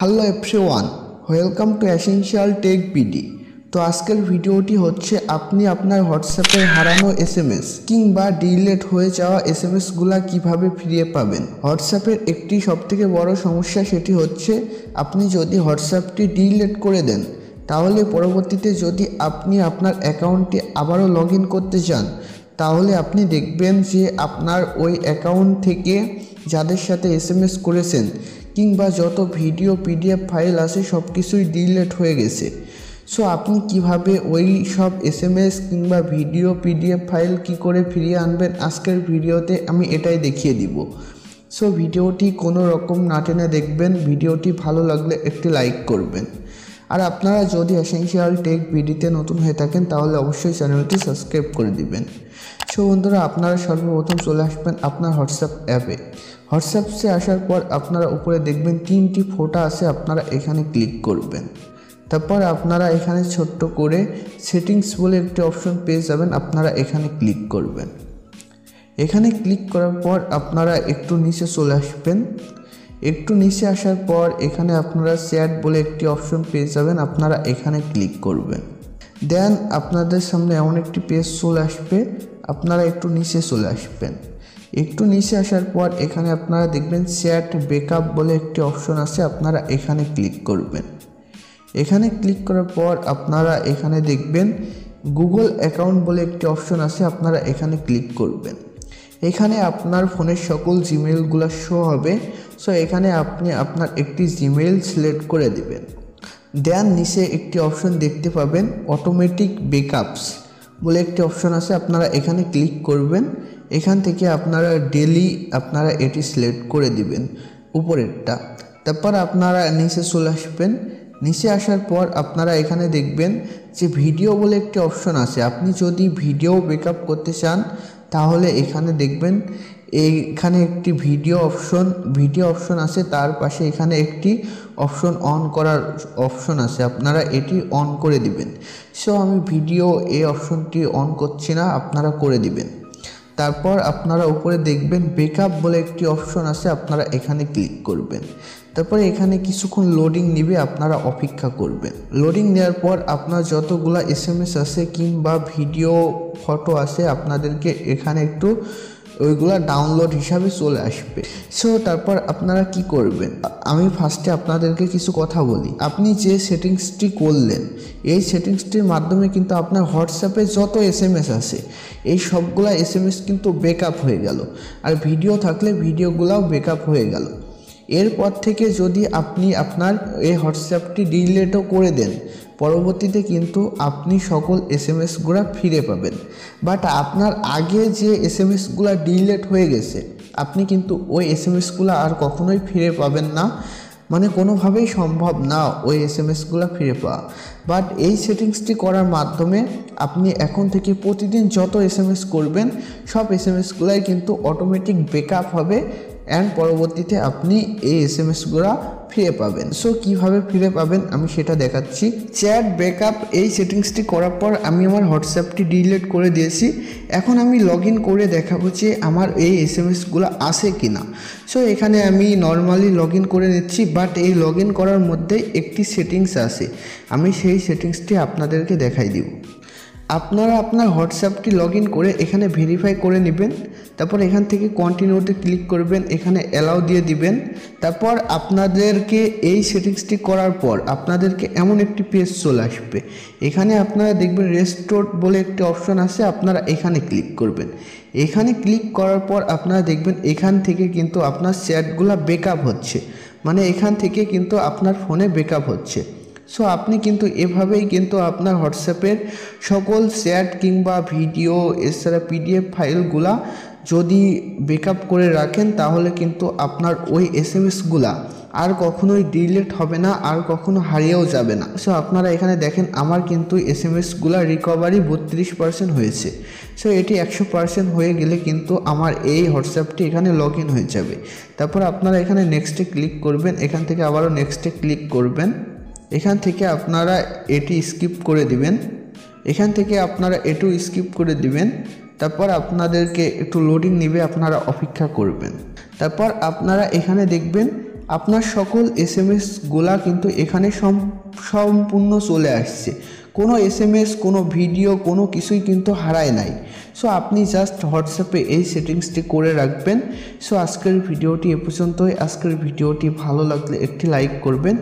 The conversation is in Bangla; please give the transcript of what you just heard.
Hello everyone, welcome to essential tech BD. তো আজকের ভিডিওটি হচ্ছে আপনি আপনার হোয়াটসঅ্যাপের হারানো এসএমএস কিংবা ডিলিট হয়ে যাওয়া এসএমএসগুলো কিভাবে ফিরিয়ে পাবেন। হোয়াটসঅ্যাপের একটি সবথেকে বড় সমস্যা, সেটি হচ্ছে আপনি যদি হোয়াটসঅ্যাপটি ডিলিট করে দেন, তাহলে পরবর্তীতে যদি আপনি আপনার অ্যাকাউন্টটি আবারও লগ ইন করতে চান, তাহলে আপনি দেখবেন যে আপনার ওই অ্যাকাউন্ট থেকে যাদের সাথে এসএমএস করেছেন কিংবা যত ভিডিও পিডিএফ ফাইল আছে সব কিছুই ডিলিট হয়ে গেছে। সো আপনি কিভাবে ওই সব এসএমএস কিংবা ভিডিও পিডিএফ ফাইল কি করে ফিরিয়ে আনবেন, আজকের ভিডিওতে আমি এটাই দেখিয়ে দিব। সো ভিডিওটি কোনো রকম না টেনে দেখবেন। ভিডিওটি ভালো লাগলে একটি লাইক করবেন। আর আপনারা যদি এসেনশিয়াল টেক বিডিতে নতুন হয়ে থাকেন, তাহলে অবশ্যই চ্যানেলটি সাবস্ক্রাইব করে দিবেন। সো বন্ধুরা, আপনারা সর্বপ্রথম চলে আসবেন আপনার হোয়াটসঅ্যাপ অ্যাপে। হোয়াটসঅ্যাপসে আসার পর আপনারা উপরে দেখবেন 3টি ফটো আছে, আপনারা এখানে ক্লিক করবেন। তারপর আপনারা এখানে ছোট্ট করে সেটিংস বলে একটি অপশন পেয়ে যাবেন, আপনারা এখানে ক্লিক করবেন। এখানে ক্লিক করার পর আপনারা একটু নিচে চলে আসবেন। একটু নিচে আসার পর এখানে আপনারা চ্যাট বলে একটি অপশন পেয়ে যাবেন, আপনারা এখানে ক্লিক করবেন। দেন আপনাদের সামনে এমন একটি পেজ চলে আসবে, আপনারা একটু নিচে চলে আসবেন। একটু নিচে আসার পর এখানে আপনারা দেখবেন চ্যাট ব্যাকআপ বলে একটি অপশন আছে, আপনারা এখানে ক্লিক করবেন। এখানে ক্লিক করার পর আপনারা এখানে দেখবেন গুগল অ্যাকাউন্ট বলে একটি অপশন আছে, আপনারা এখানে ক্লিক করবেন। এখানে আপনার ফোনের সকল জিমেইলগুলো শো হবে। সো এখানে আপনি আপনার একটি জিমেইল সিলেক্ট করে দিবেন। দেন নিচে একটি অপশন দেখতে পাবেন অটোমেটিক ব্যাকআপস বলে একটি অপশন আছে, আপনারা এখানে ক্লিক করবেন। এখান থেকে আপনারা ডেলি আপনারা এটি সিলেক্ট করে দিবেন উপরেরটা। তারপর আপনারা নিচে চলে আসবেন। নিচে আসার পর আপনারা এখানে দেখবেন যে ভিডিও বলে একটি অপশন আছে, আপনি যদি ভিডিও ব্যাকআপ করতে চান তাহলে এখানে দেখবেন এইখানে একটি ভিডিও অপশন আছে, তার পাশে এখানে একটি অপশন অন করার অপশন আছে, আপনারা এটি অন করে দিবেন। সো আমি ভিডিও এই অপশনটি অন করছি না, আপনারা করে দিবেন। তারপর আপনারা উপরে দেখবেন ব্যাকআপ বলে একটি অপশন আছে, আপনারা এখানে ক্লিক করবেন। তারপরে এখানে কিছুক্ষণ লোডিং নেবে, আপনারা অপেক্ষা করবেন। লোডিং নেওয়ার পর আপনার যতগুলা এসএমএস আছে কিংবা ভিডিও ফটো আছে, আপনাদেরকে এখানে একটু ওইগুলা ডাউনলোড হিসাবে চলে আসবে। সো তারপর আপনারা কি করবেন, আমি ফার্স্টে আপনাদেরকে কিছু কথা বলি। আপনি যে সেটিংসটি করলেন, এই সেটিংসটির মাধ্যমে কিন্তু আপনার হোয়াটসঅ্যাপে যত এসএমএস আছে এই সবগুলা এসএমএস কিন্তু ব্যাকআপ হয়ে গেল, আর ভিডিও থাকলে ভিডিওগুলাও ব্যাকআপ হয়ে গেল। এরপর থেকে যদি আপনি আপনার এই হোয়াটসঅ্যাপটি ডিলিটও করে দেন, পরবর্তীতে কিন্তু আপনি সকল এসএমএসগুলো ফিরে পাবেন। বাট আপনার আগে যে এসএমএসগুলো ডিলিট হয়ে গেছে, আপনি কিন্তু ওই এসএমএসগুলো আর কখনোই ফিরে পাবেন না, মানে কোনোভাবেই সম্ভব না ওই এসএমএসগুলো ফিরে পাওয়া। বাট এই সেটিংসটি করার মাধ্যমে আপনি এখন থেকে প্রতিদিন যত এসএমএস করবেন সব এসএমএসগুলাই কিন্তু অটোমেটিক ব্যাকআপ হবে, অ্যান্ড পরবর্তীতে আপনি এই এসএমএসগুলো ফিরে পাবেন। সো কিভাবে ফিরে পাবেন আমি সেটা দেখাচ্ছি। চ্যাট ব্যাকআপ এই সেটিংসটি করার পর আমি আমার হোয়াটসঅ্যাপটি ডিলিট করে দিয়েছি। এখন আমি লগ ইন করে দেখাবো যে আমার এই এসএমএসগুলো আছে কি না। সো এখানে আমি নর্মালি লগ ইন করে নিচ্ছি, বাট এই লগ ইন করার মধ্যে একটি সেটিংস আছে, আমি সেই সেটিংসটি আপনাদেরকে দেখাই দিব। আপনারা আপনার হোয়াটসঅ্যাপটি লগ ইন করে এখানে ভেরিফাই করে নেবেন। তারপর এখান থেকে কন্টিনিউতে ক্লিক করবেন, এখানে অ্যালাউ দিয়ে দিবেন। তারপর আপনাদেরকে এই সেটিংসটি করার পর আপনাদেরকে এমন একটি পেজ চলে আসবে, এখানে আপনারা দেখবেন রেস্টোর বলে একটি অপশন আছে, আপনারা এখানে ক্লিক করবেন। এখানে ক্লিক করার পর আপনারা দেখবেন এখান থেকে কিন্তু আপনার চ্যাটগুলো ব্যাকআপ হচ্ছে, মানে এখান থেকে কিন্তু আপনার ফোনে ব্যাকআপ হচ্ছে। সো আপনি কিন্তু এভাবেই কিন্তু আপনার হোয়াটসঅ্যাপের সকল চ্যাট কিংবা ভিডিও এছাড়া পিডিএফ ফাইলগুলা যদি ব্যাকআপ করে রাখেন, তাহলে কিন্তু আপনার ওই এসএমএসগুলা আর কখনোই ডিলিট হবে না, আর কখনো হারিয়েও যাবে না। সো আপনারা এখানে দেখেন আমার কিন্তু এসএমএসগুলা রিকভারি 32% হয়েছে। সো এটি 100% হয়ে গেলে কিন্তু আমার এই হোয়াটসঅ্যাপটি এখানে লগ ইন হয়ে যাবে। তারপর আপনারা এখানে নেক্সটে ক্লিক করবেন, এখান থেকে আবারও নেক্সটে ক্লিক করবেন। এখান থেকে আপনারা এটি স্কিপ করে দিবেন, এখান থেকে আপনারা এটু স্কিপ করে দিবেন। তারপর আপনাদেরকে একটু লোডিং নেবে, আপনারা অপেক্ষা করবেন। তারপর আপনারা এখানে দেখবেন আপনার সকল SMS গুলা কিন্তু এখানে সম্পূর্ণ চলে আসছে। কোনো SMS, কোনো ভিডিও, কোনো কিছুই কিন্তু হারায় নাই। সো আপনি জাস্ট হোয়াটসঅ্যাপে এই সেটিংসটি করে রাখবেন। সো আজকের ভিডিওটি এ পর্যন্তই। আজকের ভিডিওটি ভালো লাগলে একটি লাইক করবেন।